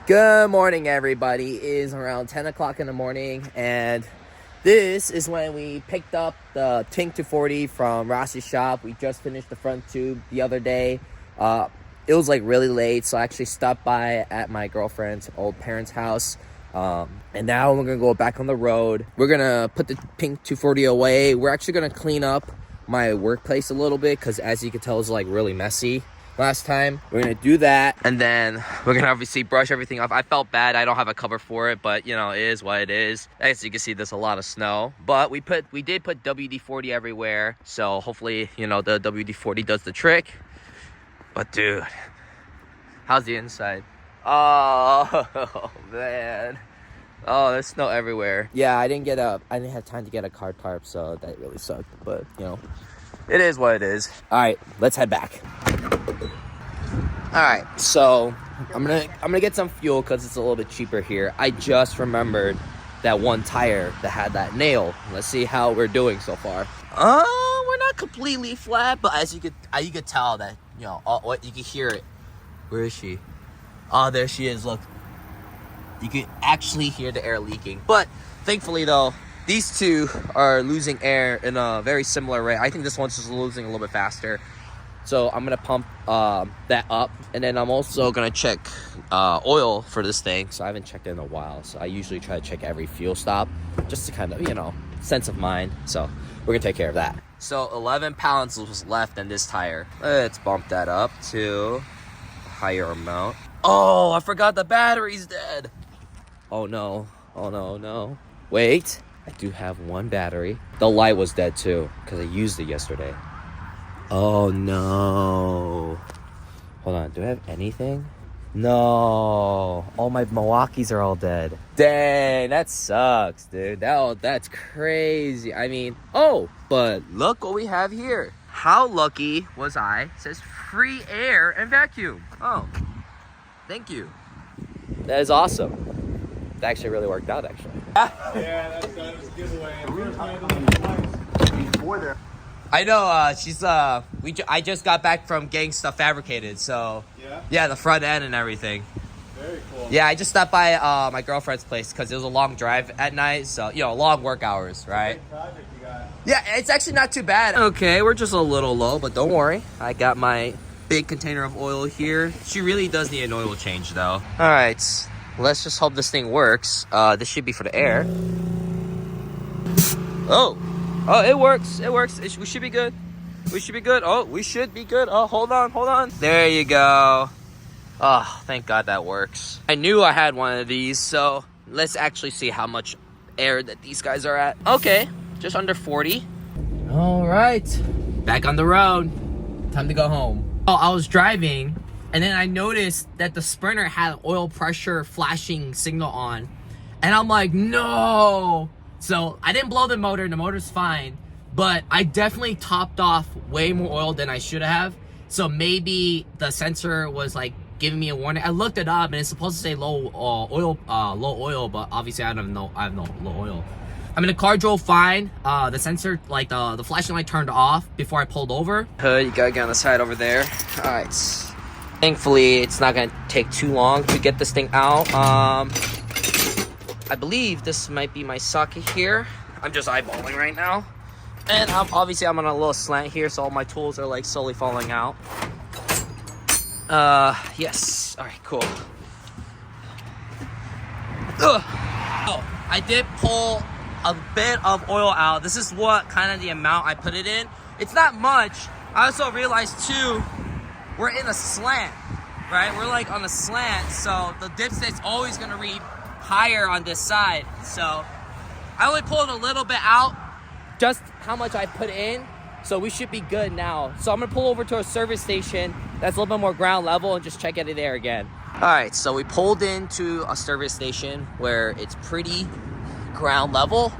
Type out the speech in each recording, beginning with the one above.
Good morning, everybody. It is around 10 o'clock in the morning, and this is when we picked up the Tink 240 from Rossi's shop. We just finished the front tube the other day. It was like really late, so I actually stopped by at my girlfriend's old parents' house. And now we're gonna go back on the road. We're gonna put the Tink 240 away. We're actually gonna clean up my workplace a little bit because, as you can tell, it's like really messy last time. We're gonna do that, and then we're gonna obviously brush everything off. I felt bad I don't have a cover for it, but you know, it is what it is. As you can see, there's a lot of snow, but we did put WD-40 everywhere, so hopefully, you know, the WD-40 does the trick. But dude, how's the inside? Oh man, oh, there's snow everywhere. Yeah, I didn't have time to get a car tarp, so that really sucked, but you know, it is what it is. All right, let's head back. All right, so I'm gonna get some fuel because it's a little bit cheaper here. I just remembered that one tire that had that nail. Let's see how we're doing so far. We're not completely flat, but as you could tell that, you know, what you can hear it. Where is she? Oh, there she is. Look, you can actually hear the air leaking. But thankfully, though, these two are losing air in a very similar rate. I think this one's just losing a little bit faster. So I'm gonna pump that up, and then I'm also gonna check oil for this thing. So I haven't checked it in a while. So I usually try to check every fuel stop, just to kind of, you know, sense of mind. So we're gonna take care of that. So 11 pounds was left in this tire. Let's bump that up to a higher amount. Oh, I forgot the battery's dead. Oh no, oh no, no. Wait, I do have one battery. The light was dead too, because I used it yesterday. Oh no. Hold on, do I have anything? No. All my Milwaukees are all dead. Dang, that sucks, dude. That's crazy. I mean, oh, but look what we have here. How lucky was I? It says free air and vacuum. Oh, thank you. That is awesome. That actually really worked out, actually. Yeah, that was a giveaway. Before there. I know, she's, I just got back from getting stuff fabricated, so. Yeah, the front end and everything. Very cool. Yeah, I just stopped by, my girlfriend's place, because it was a long drive at night, so, you know, long work hours, right? Big project you got. Yeah, it's actually not too bad. Okay, we're just a little low, but don't worry. I got my big container of oil here. She really does need an oil change, though. All right, let's just hope this thing works. This should be for the air. Oh, it works. It works. We should be good. We should be good. Oh, we should be good. Oh, hold on. There you go. Oh, thank God that works. I knew I had one of these, so let's actually see how much air that these guys are at. Okay, just under 40. All right, back on the road. Time to go home. Oh, I was driving, and then I noticed that the Sprinter had an oil pressure flashing signal on, and I'm like, no. So I didn't blow the motor's fine, but I definitely topped off way more oil than I should have. So maybe the sensor was like giving me a warning. I looked it up and it's supposed to say low oil, but obviously I have no low oil. I mean, the car drove fine. The sensor, like the flashing light turned off before I pulled over. You gotta get on the side over there. All right. Thankfully, it's not gonna take too long to get this thing out. I believe this might be my socket here. I'm just eyeballing right now. And I'm on a little slant here, so all my tools are like slowly falling out. Yes. All right, cool. Ugh. Oh, I did pull a bit of oil out. This is what kind of the amount I put it in. It's not much. I also realized too, we're in a slant, right? We're like on a slant, so the dipstick's always gonna read higher on this side. So I only pulled a little bit out, just how much I put in, so we should be good now. So I'm gonna pull over to a service station that's a little bit more ground level and just check it there again. All right, so we pulled into a service station where it's pretty ground level.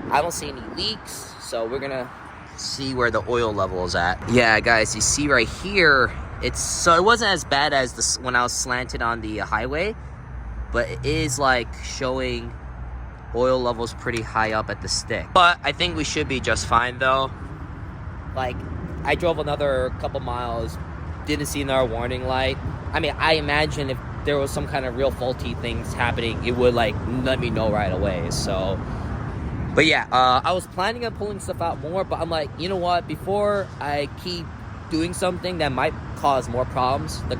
I don't see any leaks, so we're gonna see where the oil level is at. Yeah, guys, you see right here, it wasn't as bad as this when I was slanted on the highway, but it is like showing oil levels pretty high up at the stick. But I think we should be just fine though. Like, I drove another couple miles, didn't see another warning light. I mean, I imagine if there was some kind of real faulty things happening, it would like let me know right away. So, but yeah, I was planning on pulling stuff out more, but I'm like, you know what? Before I keep doing something that might cause more problems, the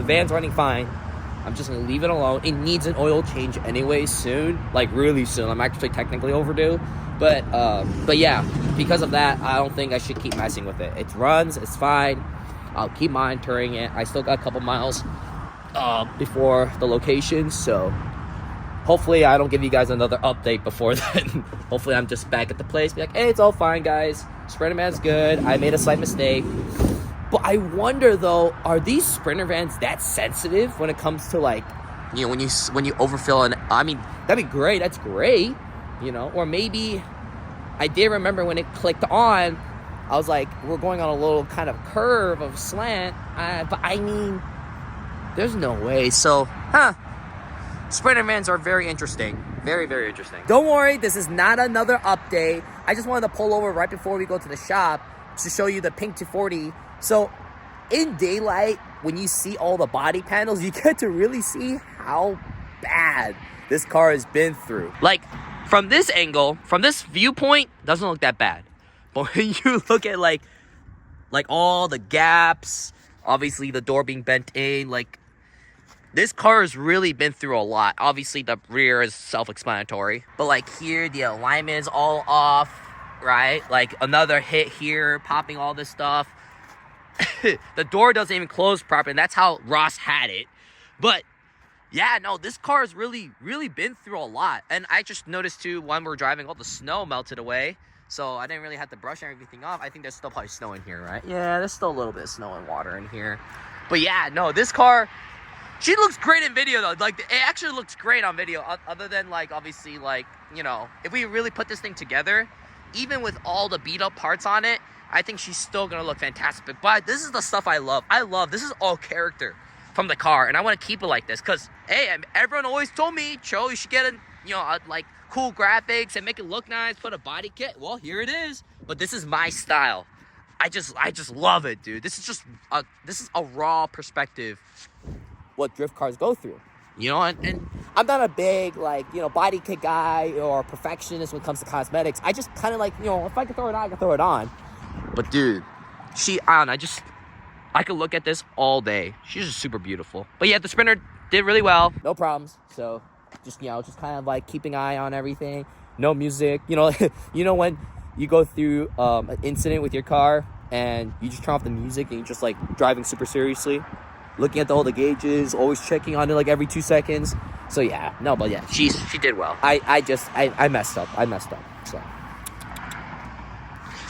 van's running fine. I'm just gonna leave it alone. It needs an oil change anyway soon, like really soon. I'm actually technically overdue, but yeah, because of that, I don't think I should keep messing with it. It runs, it's fine. I'll keep monitoring it. I still got a couple miles before the location, so hopefully I don't give you guys another update before then. Hopefully I'm just back at the place, be like, hey, it's all fine, guys. Sprinter van's good. I made a slight mistake. But I wonder though, are these Sprinter vans that sensitive when it comes to like, you know, when you overfill? And I mean, that'd be great. That's great, you know. Or maybe I did remember when it clicked on, I was like, we're going on a little kind of curve of slant. But I mean, there's no way. So, Sprinter vans are very interesting. Very, very interesting. Don't worry, this is not another update. I just wanted to pull over right before we go to the shop to show you the pink 240. So, in daylight, when you see all the body panels, you get to really see how bad this car has been through. Like, from this angle, from this viewpoint, doesn't look that bad. But when you look at, like all the gaps, obviously the door being bent in, like, this car has really been through a lot. Obviously, the rear is self-explanatory. But, like, here, the alignment is all off, right? Like, another hit here, popping all this stuff. The door doesn't even close properly, and that's how Ross had it. But, yeah, no, this car has really, really been through a lot. And I just noticed, too, when we're driving, all the snow melted away. So I didn't really have to brush everything off. I think there's still probably snow in here, right? Yeah, there's still a little bit of snow and water in here. But, yeah, no, this car... She looks great in video, though. Like, it actually looks great on video, other than, like, obviously, like, you know, if we really put this thing together, even with all the beat-up parts on it, I think she's still going to look fantastic. But this is the stuff I love. This is all character from the car, and I want to keep it like this, because, hey, everyone always told me, Cho, you should get like, cool graphics and make it look nice, put a body kit. Well, here it is. But this is my style. I just love it, dude. This is a raw perspective what drift cars go through, you know, and I'm not a big, like, you know, body kit guy or perfectionist when it comes to cosmetics. I just kind of like, you know, if I can throw it on, I can throw it on. But dude, I could look at this all day. She's just super beautiful. But yeah, the Sprinter did really well, no problems. So just kind of like keeping an eye on everything. No music, you know. You know when you go through an incident with your car and you just turn off the music and you're just like driving super seriously, looking at all the gauges, always checking on it like every 2 seconds. So yeah, no, but yeah, she did well. I messed up. So,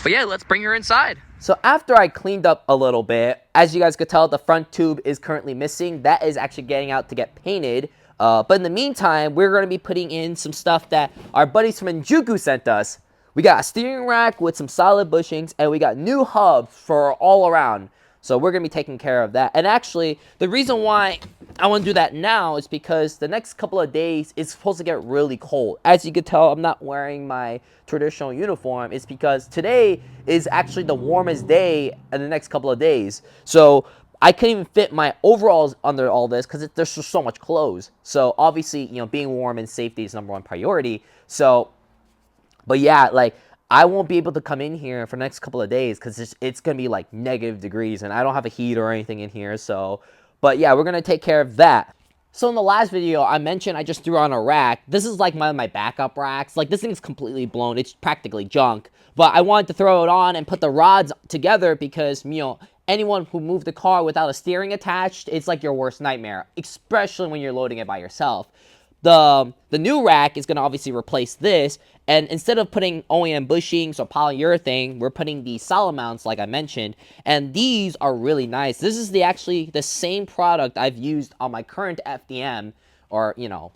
but yeah, let's bring her inside. So after I cleaned up a little bit, as you guys could tell, the front tube is currently missing. That is actually getting out to get painted. But in the meantime, we're going to be putting in some stuff that our buddies from GOOOOO sent us. We got a steering rack with some solid bushings, and we got new hubs for all around. So we're going to be taking care of that. And actually, the reason why I want to do that now is because the next couple of days is supposed to get really cold. As you can tell, I'm not wearing my traditional uniform. It's because today is actually the warmest day in the next couple of days. So I couldn't even fit my overalls under all this because there's just so much clothes. So obviously, you know, being warm and safety is #1 priority. So, but yeah, like, I won't be able to come in here for the next couple of days because it's going to be like -degrees and I don't have a heat or anything in here. So, but yeah, we're going to take care of that. So in the last video, I mentioned I just threw on a rack. This is like my backup racks. Like, this thing's completely blown. It's practically junk. But I wanted to throw it on and put the rods together because, you know, anyone who moved the car without a steering attached, it's like your worst nightmare, especially when you're loading it by yourself. The new rack is going to obviously replace this, and instead of putting OEM bushings or polyurethane, we're putting these solid mounts like I mentioned, and these are really nice. This is actually the same product I've used on my current FDM, or, you know,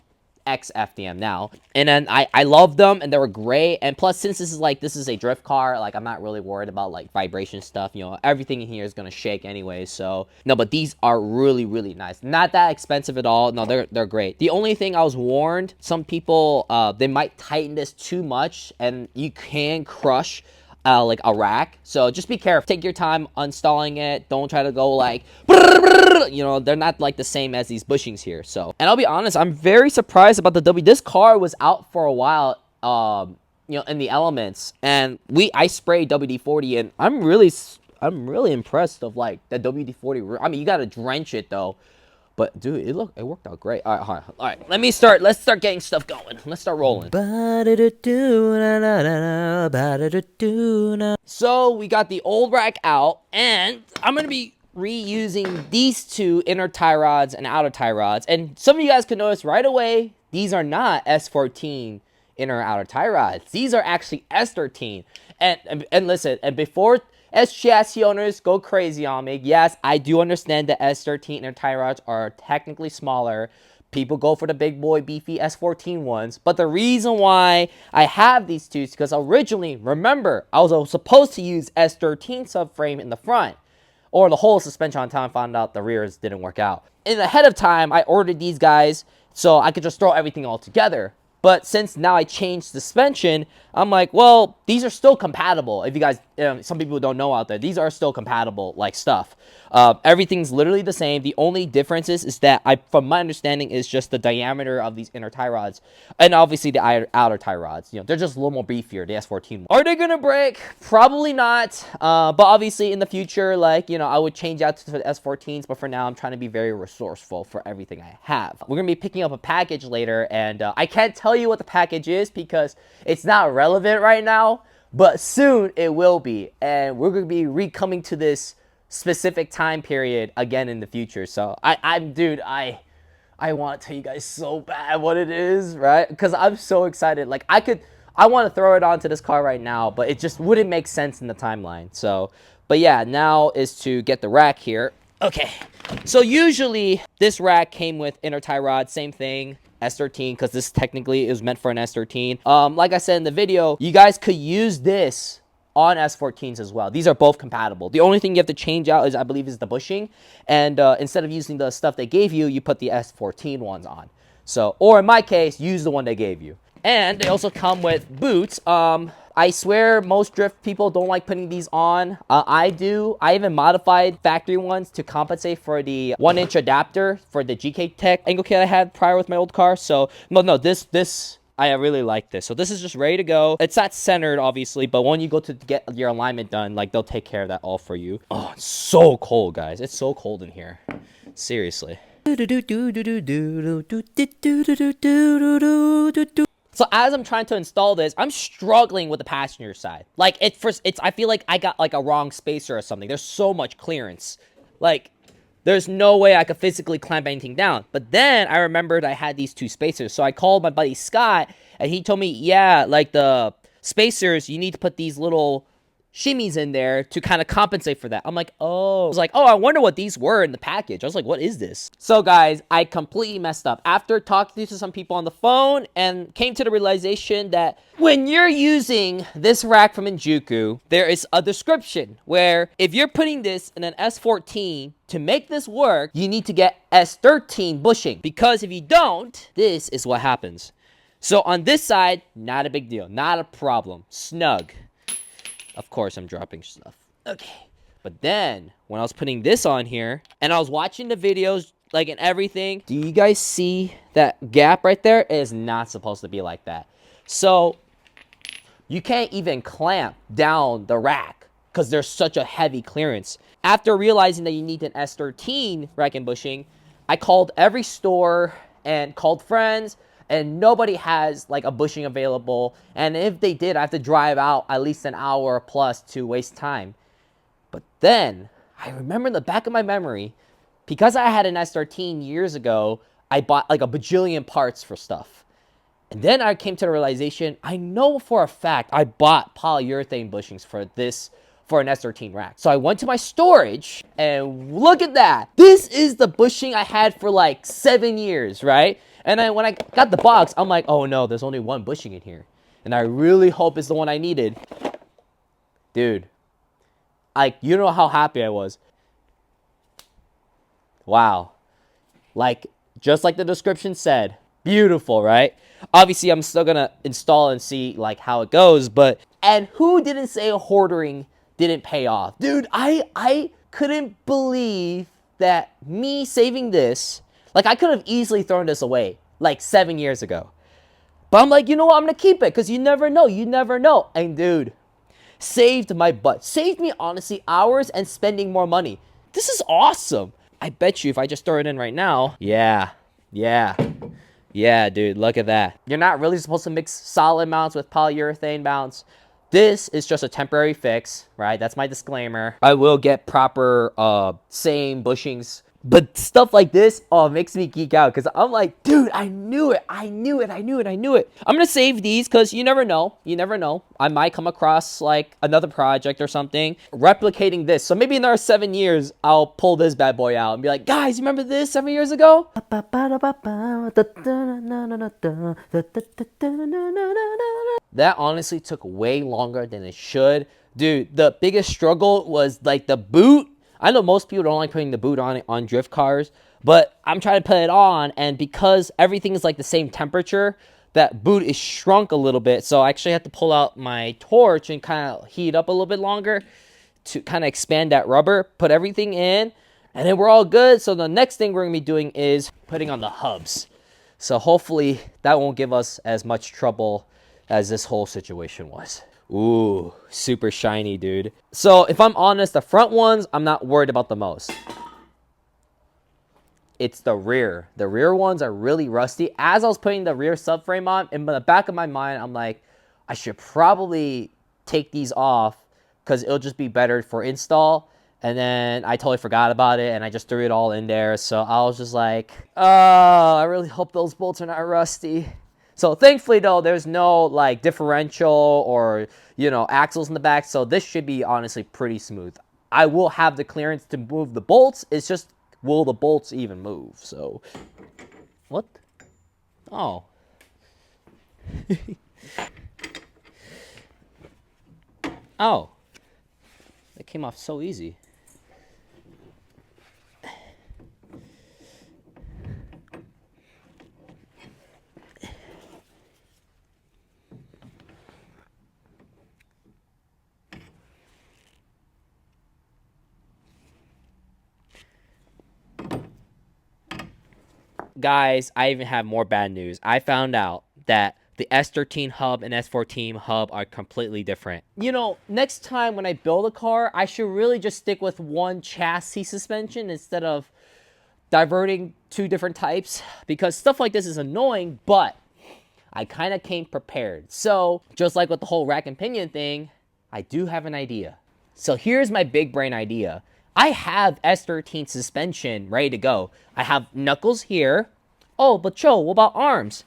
ex-FDM now, and then I love them, and they were great. And plus, since this is a drift car, like, I'm not really worried about like vibration stuff. You know, everything in here is gonna shake anyway. So no, but these are really, really nice. Not that expensive at all. No, they're great. The only thing I was warned, some people they might tighten this too much, and you can crush like a rack. So just be careful. Take your time installing it. Don't try to go like, you know, they're not like the same as these bushings here. So, and I'll be honest, I'm very surprised about the W. This car was out for a while, you know, in the elements, and I sprayed WD-40, and I'm really impressed of like the WD-40. I mean, you gotta drench it though. But dude, it worked out great. All right. Let's start getting stuff going. Let's start rolling. So we got the old rack out, and I'm gonna be reusing these two inner tie rods and outer tie rods. And some of you guys can notice right away, these are not S14 inner outer tie rods. These are actually S13. And listen, and before as chassis owners go crazy on me, yes, I do understand that S13 inner tie rods are technically smaller. People go for the big boy beefy S14 ones. But the reason why I have these two is because originally, remember, I was supposed to use S13 subframe in the front, or the whole suspension until I found out the rears didn't work out. And ahead of time, I ordered these guys so I could just throw everything all together. But since now I changed suspension, I'm like, well, these are still compatible. If you guys, some people don't know out there, these are still compatible, like stuff. Everything's literally the same. The only difference is that, from my understanding, is just the diameter of these inner tie rods. And obviously the outer tie rods. You know, they're just a little more beefier, the S14. Are they going to break? Probably not. But obviously in the future, like, you know, I would change out to the S14s. But for now, I'm trying to be very resourceful for everything I have. We're going to be picking up a package later. And I can't tell you what the package is because it's not relevant right now. But soon it will be. And we're going to be coming to this specific time period again in the future. So dude, I want to tell you guys so bad what it is, right? Because I'm so excited. Like I want to throw it onto this car right now, but it just wouldn't make sense in the timeline. So, but yeah, now is to get the rack here. Okay, so usually this rack came with inner tie rod, same thing, S13, because this technically is meant for an S13. Like I said in the video, you guys could use this on S14s as well. These are both compatible. The only thing you have to change out is, I believe, is the bushing. And instead of using the stuff they gave you, you put the S14 ones on. So, or in my case, use the one they gave you. And they also come with boots. I swear most drift people don't like putting these on. I do. I even modified factory ones to compensate for the 1-inch adapter for the GK Tech angle kit I had prior with my old car. So, no, this I really like this. So this is just ready to go. It's not centered, obviously, but when you go to get your alignment done, like, they'll take care of that all for you. Oh, it's so cold, guys. It's so cold in here. Seriously. So as I'm trying to install this, I'm struggling with the passenger side. Like, I feel like I got like a wrong spacer or something. There's so much clearance. Like, there's no way I could physically clamp anything down. But then I remembered I had these two spacers. So I called my buddy Scott, and he told me, yeah, like the spacers, you need to put these little shimmies in there to kind of compensate for that. I'm like, oh. I was like, oh, I wonder what these were in the package. I was like, what is this? So guys, I completely messed up. After talking to some people on the phone and came to the realization that when you're using this rack from Injuku, there is a description where if you're putting this in an S14, to make this work, you need to get S13 bushing. Because if you don't, this is what happens. So on this side, not a big deal. Not a problem. Snug. Of course, I'm dropping stuff. Okay. But then, when I was putting this on here, and I was watching the videos, like, and everything, do you guys see that gap right there? It is not supposed to be like that. So, you can't even clamp down the rack because there's such a heavy clearance. After realizing that you need an S13 rack and bushing, I called every store and called friends, and nobody has like a bushing available. And if they did, I have to drive out at least an hour plus to waste time. But then I remember in the back of my memory, because I had an S13 years ago, I bought like a bajillion parts for stuff. And then I came to the realization, I know for a fact I bought polyurethane bushings for an S13 rack. So I went to my storage, and look at that. This is the bushing I had for like 7 years, right? And then when I got the box, I'm like, oh no, there's only one bushing in here. And I really hope it's the one I needed. Dude, like, you know how happy I was. Wow. Like, just like the description said, beautiful, right? Obviously, I'm still gonna install and see like how it goes, but And who didn't say hoarding didn't pay off? Dude, I couldn't believe that me saving this, like I could have easily thrown this away like 7 years ago. But I'm like, you know what? I'm going to keep it because you never know. You never know. And dude, saved my butt. Saved me, honestly, hours and spending more money. This is awesome. I bet you if I just throw it in right now. Yeah, dude, look at that. You're not really supposed to mix solid mounts with polyurethane mounts. This is just a temporary fix, right? That's my disclaimer. I will get proper same bushings. But stuff like this, makes me geek out because I'm like, dude, I knew it. I'm going to save these because you never know. I might come across like another project or something replicating this. So maybe in another 7 years, I'll pull this bad boy out and be like, guys, you remember this 7 years ago? That honestly took way longer than it should. Dude, the biggest struggle was like the boot. I know most people don't like putting the boot on drift cars, but I'm trying to put it on, and because everything is like the same temperature, that boot is shrunk a little bit. So I actually have to pull out my torch and kind of heat up a little bit longer to kind of expand that rubber, put everything in, and then we're all good. So the next thing we're going to be doing is putting on the hubs. So hopefully that won't give us as much trouble as this whole situation was. Ooh, super shiny, dude. So if I'm honest, the front ones, I'm not worried about the most. It's the rear. The rear ones are really rusty. As I was putting the rear subframe on, in the back of my mind, I'm like, I should probably take these off because it'll just be better for install. And then I totally forgot about it and I just threw it all in there. So I was just like, oh, I really hope those bolts are not rusty. So thankfully though, there's no like differential or, you know, axles in the back. So this should be honestly pretty smooth. I will have the clearance to move the bolts. It's just, will the bolts even move? So, what? Oh. Oh. That came off so easy. Guys, I even have more bad news. I found out that the S13 hub and S14 hub are completely different. You know, next time when I build a car, I should really just stick with one chassis suspension instead of diverting two different types, because stuff like this is annoying, but I kind of came prepared. So, just like with the whole rack and pinion thing, I do have an idea. So here's my big brain idea. I have S13 suspension ready to go. I have knuckles here. Oh, but Joe, what about arms?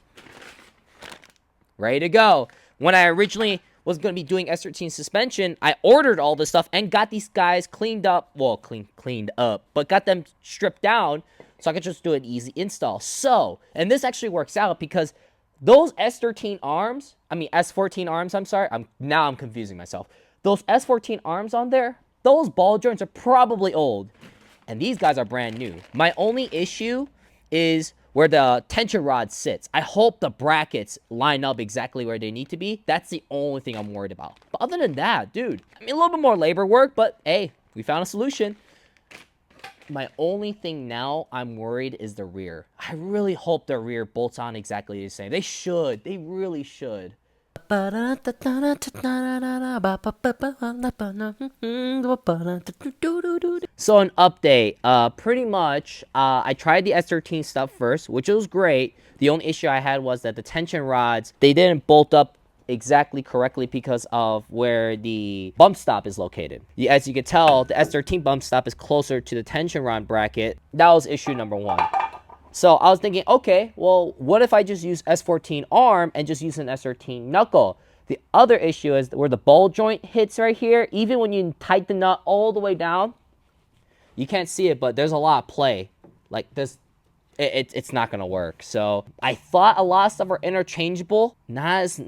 Ready to go. When I originally was going to be doing S13 suspension, I ordered all this stuff and got these guys cleaned up. Well, cleaned up, but got them stripped down so I could just do an easy install. So, and this actually works out because those S13 arms, S14 arms, I'm sorry. I'm confusing myself. Those S14 arms on there, those ball joints are probably old, and these guys are brand new. My only issue is where the tension rod sits. I hope the brackets line up exactly where they need to be. That's the only thing I'm worried about. But other than that, dude, a little bit more labor work, but hey, we found a solution. My only thing now I'm worried is the rear. I really hope the rear bolts on exactly the same. They should. They really should. So an update, pretty much, I tried the S13 stuff first, which was great. The only issue I had was that the tension rods, they didn't bolt up exactly correctly because of where the bump stop is located. As you can tell, the S13 bump stop is closer to the tension rod bracket. That was issue number one. So I was thinking, okay, well, what if I just use S14 arm and just use an S13 knuckle? The other issue is where the ball joint hits right here. Even when you tighten the nut all the way down, you can't see it, but there's a lot of play. Like this, it's not gonna work. So I thought a lot of stuff are interchangeable. Not as,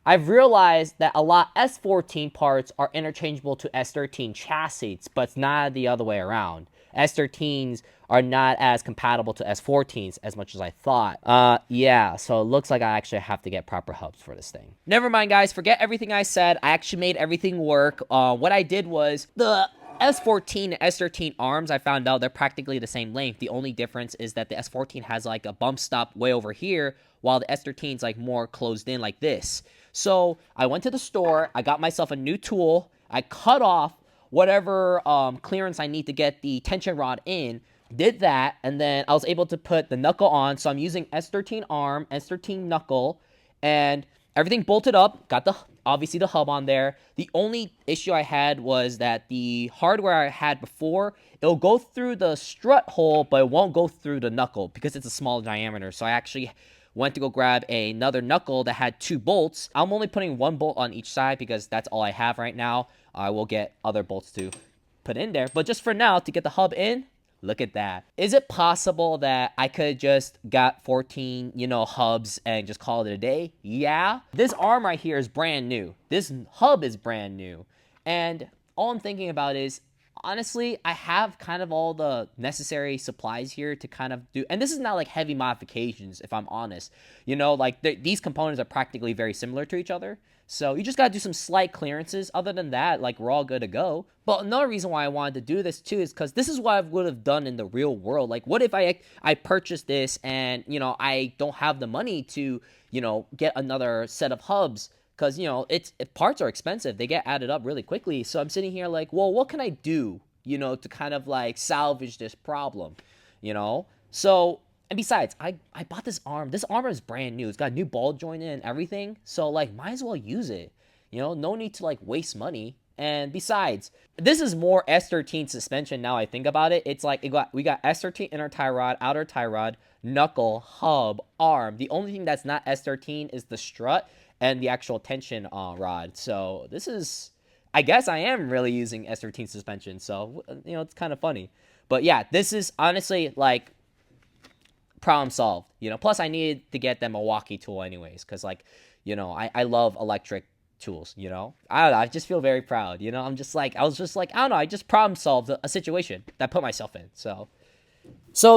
I've realized that a lot S14 parts are interchangeable to S13 chassis, but it's not the other way around. S13s are not as compatible to S14s as much as I thought. Yeah, so it looks like I actually have to get proper hubs for this thing. Never mind, guys. Forget everything I said. I actually made everything work. What I did was the S14 and S13 arms, I found out they're practically the same length. The only difference is that the S14 has like a bump stop way over here, while the S13 is like more closed in like this. So I went to the store, I got myself a new tool, I cut off whatever clearance I need to get the tension rod in, did that, and then I was able to put the knuckle on. So I'm using S13 arm, S13 knuckle, and everything bolted up, got the obviously the hub on there. The only issue I had was that the hardware I had before, it'll go through the strut hole, but it won't go through the knuckle because it's a small diameter. So I actually went to go grab another knuckle that had 2 bolts. I'm only putting 1 bolt on each side because that's all I have right now. I will get other bolts to put in there. But just for now, to get the hub in, look at that. Is it possible that I could just got 14, hubs and just call it a day? Yeah. This arm right here is brand new. This hub is brand new. And all I'm thinking about is, honestly, I have kind of all the necessary supplies here to kind of do, and this is not like heavy modifications, if I'm honest. These components are practically very similar to each other. So you just got to do some slight clearances. Other than that, like, we're all good to go. But another reason why I wanted to do this too is because this is what I would have done in the real world. Like, what if I purchased this and, I don't have the money to, get another set of hubs? Because, parts are expensive. They get added up really quickly. So I'm sitting here like, well, what can I do, to kind of like salvage this problem, So, and besides, I bought this arm. This arm is brand new. It's got a new ball joint in and everything. So, like, might as well use it. No need to, like, waste money. And besides, this is more S13 suspension now I think about it. It's like we got S13 inner tie rod, outer tie rod, knuckle, hub, arm. The only thing that's not S13 is the strut and the actual tension rod. So this is, I guess I am really using S13 suspension. So, it's kind of funny. But yeah, this is honestly like problem solved. Plus I needed to get the Milwaukee tool anyways. Because I love electric tools, I don't know, I just feel very proud, I was just like, I don't know, I just problem solved a situation that I put myself in. So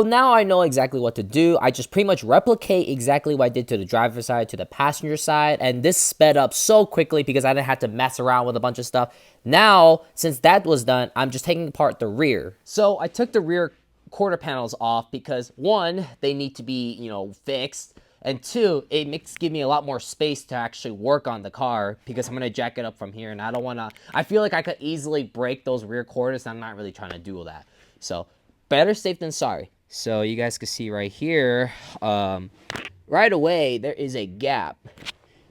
now I know exactly what to do. I just pretty much replicate exactly what I did to the driver's side, to the passenger side, and this sped up so quickly because I didn't have to mess around with a bunch of stuff. Now, since that was done, I'm just taking apart the rear. So I took the rear quarter panels off because, one, they need to be, fixed. And 2, it give me a lot more space to actually work on the car because I'm going to jack it up from here. And I don't want to, I feel like I could easily break those rear quarters. And I'm not really trying to do all that. So better safe than sorry. So you guys can see right here, right away, there is a gap.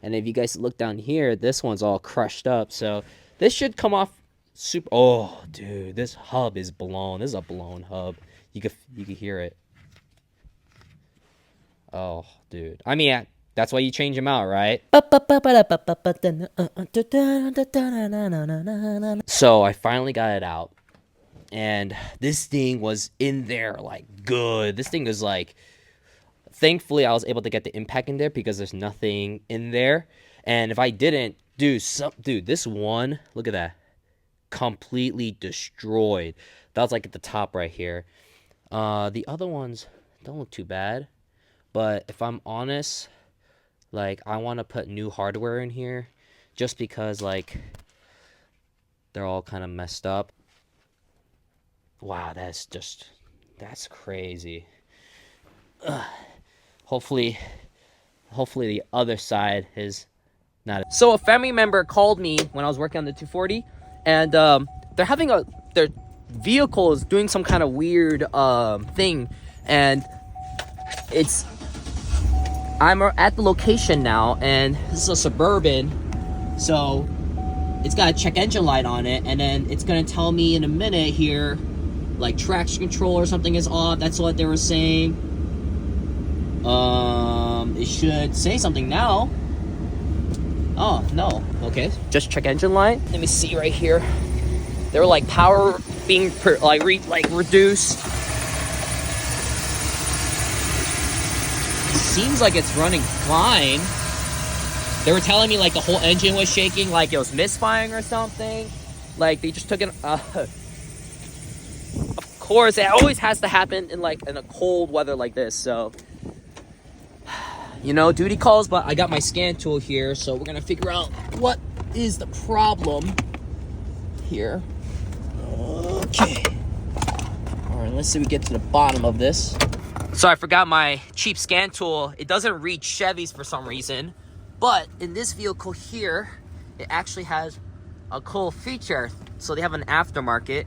And if you guys look down here, this one's all crushed up. So this should come off super. Oh, dude, this hub is blown. This is a blown hub. You could hear it. Oh, dude. I mean, that's why you change them out, right? So I finally got it out. And this thing was in there, like, good. This thing was like, thankfully I was able to get the impact in there because there's nothing in there. And if I didn't, dude, this one, look at that. Completely destroyed. That was like at the top right here. The other ones don't look too bad. But if I'm honest, like, I want to put new hardware in here just because, like, they're all kind of messed up. Wow, that's crazy. Hopefully the other side is not. So a family member called me when I was working on the 240, and they're having their vehicle is doing some kind of weird thing, and I'm at the location now, and this is a Suburban, so it's got a check engine light on it, and then it's gonna tell me in a minute here, like, traction control or something is off. That's what they were saying. It should say something now. Oh, no. Okay, just check engine light. Let me see right here. They were like power being reduced. Seems like it's running fine. They were telling me like the whole engine was shaking, like it was misfiring or something. Like they just took it. Of course, it always has to happen in like in a cold weather like this. So, you know, duty calls, but I got my scan tool here, so we're gonna figure out what is the problem here. Okay. All right, let's see if we get to the bottom of this. So I forgot my cheap scan tool. It doesn't read Chevys for some reason, but in this vehicle here, it actually has a cool feature. So they have an aftermarket,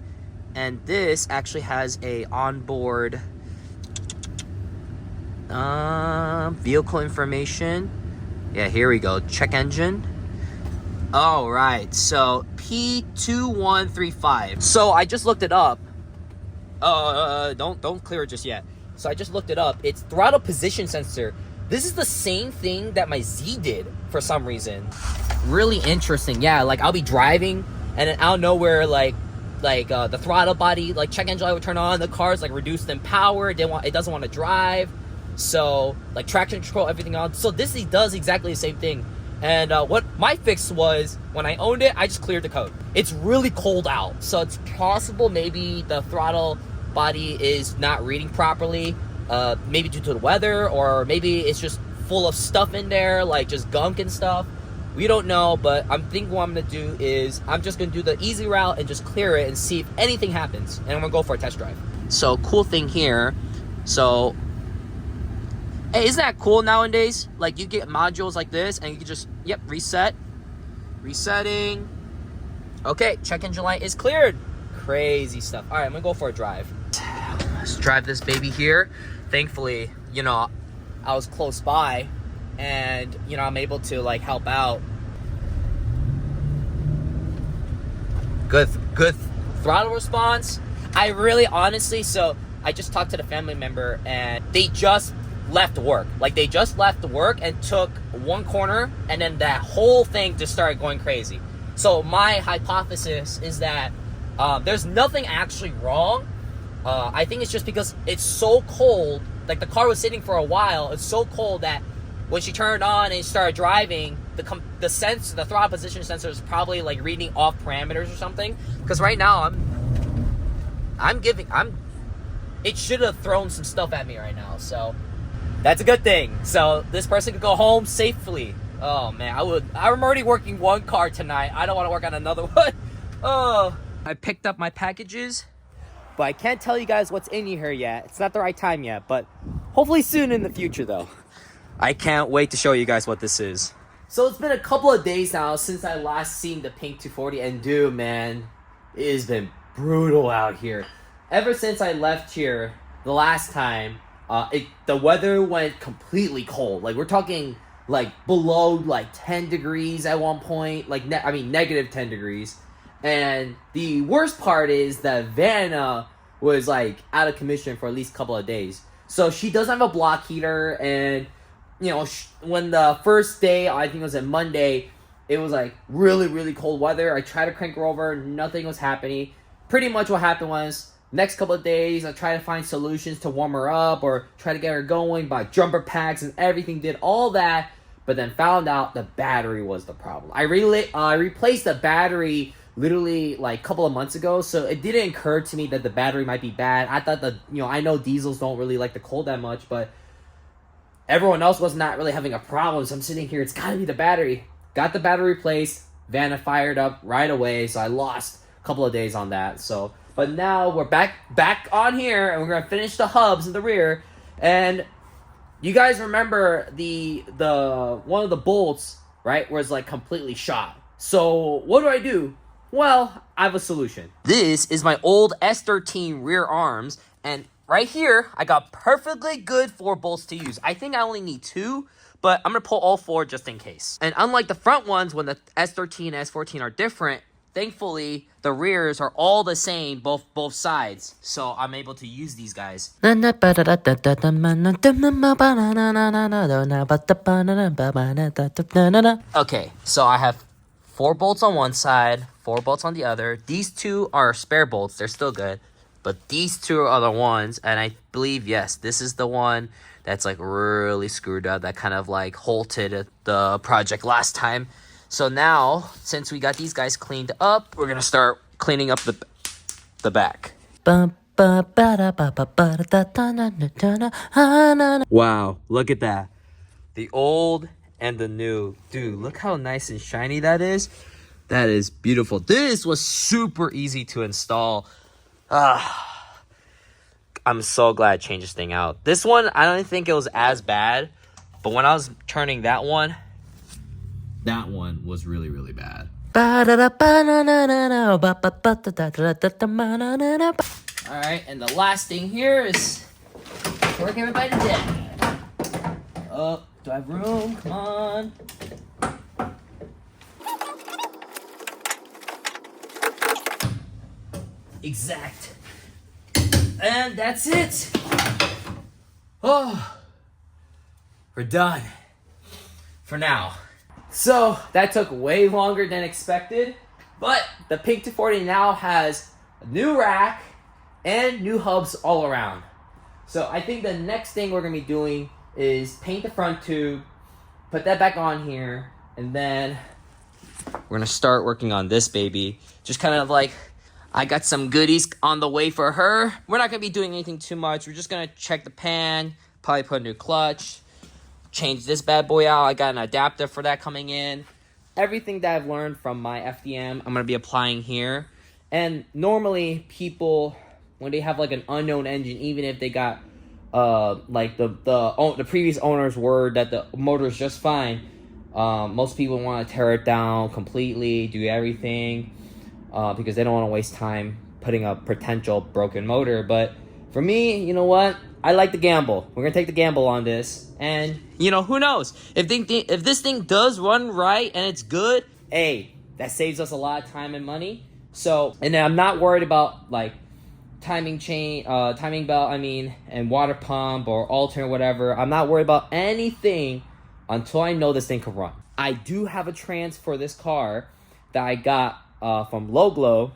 and this actually has a onboard vehicle information. Yeah, here we go. Check engine. All right, so P2135. So I just looked it up. Don't clear it just yet. So I just looked it up. It's throttle position sensor. This is the same thing that my Z did for some reason. Really interesting. Yeah, like I'll be driving and then out of nowhere, like the throttle body, like check engine light would turn on. The car's like reduced in power. It doesn't want to drive. So like traction control, everything on. So this does exactly the same thing. And what my fix was, when I owned it, I just cleared the code. It's really cold out, so it's possible maybe the throttle body is not reading properly, maybe due to the weather, or maybe it's just full of stuff in there, like just gunk and stuff. We don't know, but I'm thinking what I'm gonna do is I'm just gonna do the easy route and just clear it and see if anything happens, and I'm gonna go for a test drive. So cool thing here, so hey, isn't that cool nowadays? Like you get modules like this and you can just, yep, resetting. Okay, check engine light is cleared. Crazy stuff. All right, I'm gonna go for a drive. Let's drive this baby here. Thankfully, you know, I was close by and, you know, I'm able to like help out. Good throttle response. I really honestly, so I just talked to the family member and they just left work. Like they just left work and took one corner and then that whole thing just started going crazy. So my hypothesis is that there's nothing actually wrong. I think it's just because it's so cold. Like the car was sitting for a while. It's so cold that when she turned on and started driving, the throttle position sensor is probably like reading off parameters or something. Because right now it should have thrown some stuff at me right now. So that's a good thing. So this person could go home safely. Oh man, I'm already working one car tonight. I don't want to work on another one. Oh, I picked up my packages, but I can't tell you guys what's in here yet. It's not the right time yet, but hopefully soon in the future though. I can't wait to show you guys what this is. So it's been a couple of days now since I last seen the pink 240, and dude, man, it has been brutal out here. Ever since I left here the last time, the weather went completely cold. Like we're talking like below like 10 degrees at one point, like negative 10 degrees. And the worst part is that Vanna was like out of commission for at least a couple of days. So she doesn't have a block heater, and you know, when the first day, I think it was a Monday, it was like really cold weather. I tried to crank her over, nothing was happening. Pretty much what happened was, next couple of days, I tried to find solutions to warm her up or try to get her going, buy jumper packs and everything, did all that, but then found out the battery was the problem. I replaced the battery literally like a couple of months ago, so it didn't occur to me that the battery might be bad. I thought that, you know, I know diesels don't really like the cold that much, but everyone else was not really having a problem, so I'm sitting here, it's gotta be the battery. Got the battery replaced, Vanna fired up right away, so I lost a couple of days on that, so... But now we're back on here, and we're gonna finish the hubs in the rear. And you guys remember the one of the bolts, right, was like completely shot. So what do? Well, I have a solution. This is my old S13 rear arms, and right here I got perfectly good 4 bolts to use. I think I only need 2, but I'm gonna pull all 4 just in case. And unlike the front ones, when the S13 and S14 are different, thankfully, the rears are all the same, both sides, so I'm able to use these guys. Okay, so I have 4 bolts on one side, 4 bolts on the other. These 2 are spare bolts, they're still good, but these 2 are the ones, and I believe, yes, this is the one that's like really screwed up, that kind of like halted the project last time. So now, since we got these guys cleaned up, we're gonna start cleaning up the back. Wow, look at that. The old and the new. Dude, look how nice and shiny that is. That is beautiful. This was super easy to install. I'm so glad I changed this thing out. This one, I don't think it was as bad. But when I was turning that one was really, really bad. Alright, and the last thing here is work everybody to death. Oh, do I have room? Come on. Exact. And that's it. Oh, we're done for now. So that took way longer than expected, but the Pink 240 now has a new rack and new hubs all around. So I think the next thing we're gonna be doing is paint the front tube, put that back on here, and then we're gonna start working on this baby. Just kind of like, I got some goodies on the way for her. We're not gonna be doing anything too much. We're just gonna check the pan, probably put a new clutch, change this bad boy out. I got an adapter for that coming in. Everything that I've learned from my FDM, I'm gonna be applying here. And normally people, when they have like an unknown engine, even if they got like the previous owner's word that the motor is just fine, most people want to tear it down completely, do everything, because they don't want to waste time putting a potential broken motor. But for me, you know what? I like the gamble. We're gonna take the gamble on this, and you know, who knows? If this thing does run right and it's good, hey, that saves us a lot of time and money. So, and then I'm not worried about like timing belt, and water pump or alternate, whatever. I'm not worried about anything until I know this thing can run. I do have a trans for this car that I got from Loglo.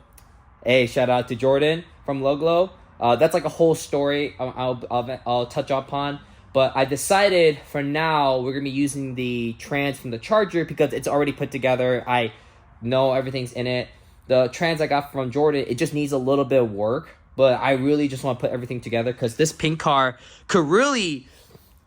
Hey, shout out to Jordan from Loglo. That's like a whole story I'll touch upon. But I decided for now we're going to be using the trans from the Charger because it's already put together. I know everything's in it. The trans I got from Jordan, it just needs a little bit of work. But I really just want to put everything together because this pink car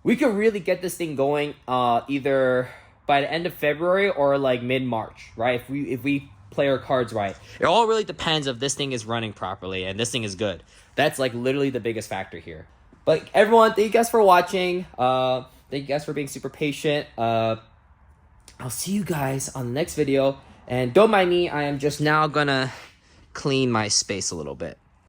we could really get this thing going either by the end of February or like mid-March, right? If we play our cards right. It all really depends if this thing is running properly and this thing is good. That's like literally the biggest factor here. But everyone, thank you guys for watching. Thank you guys for being super patient. I'll see you guys on the next video. And don't mind me, I am just now gonna clean my space a little bit.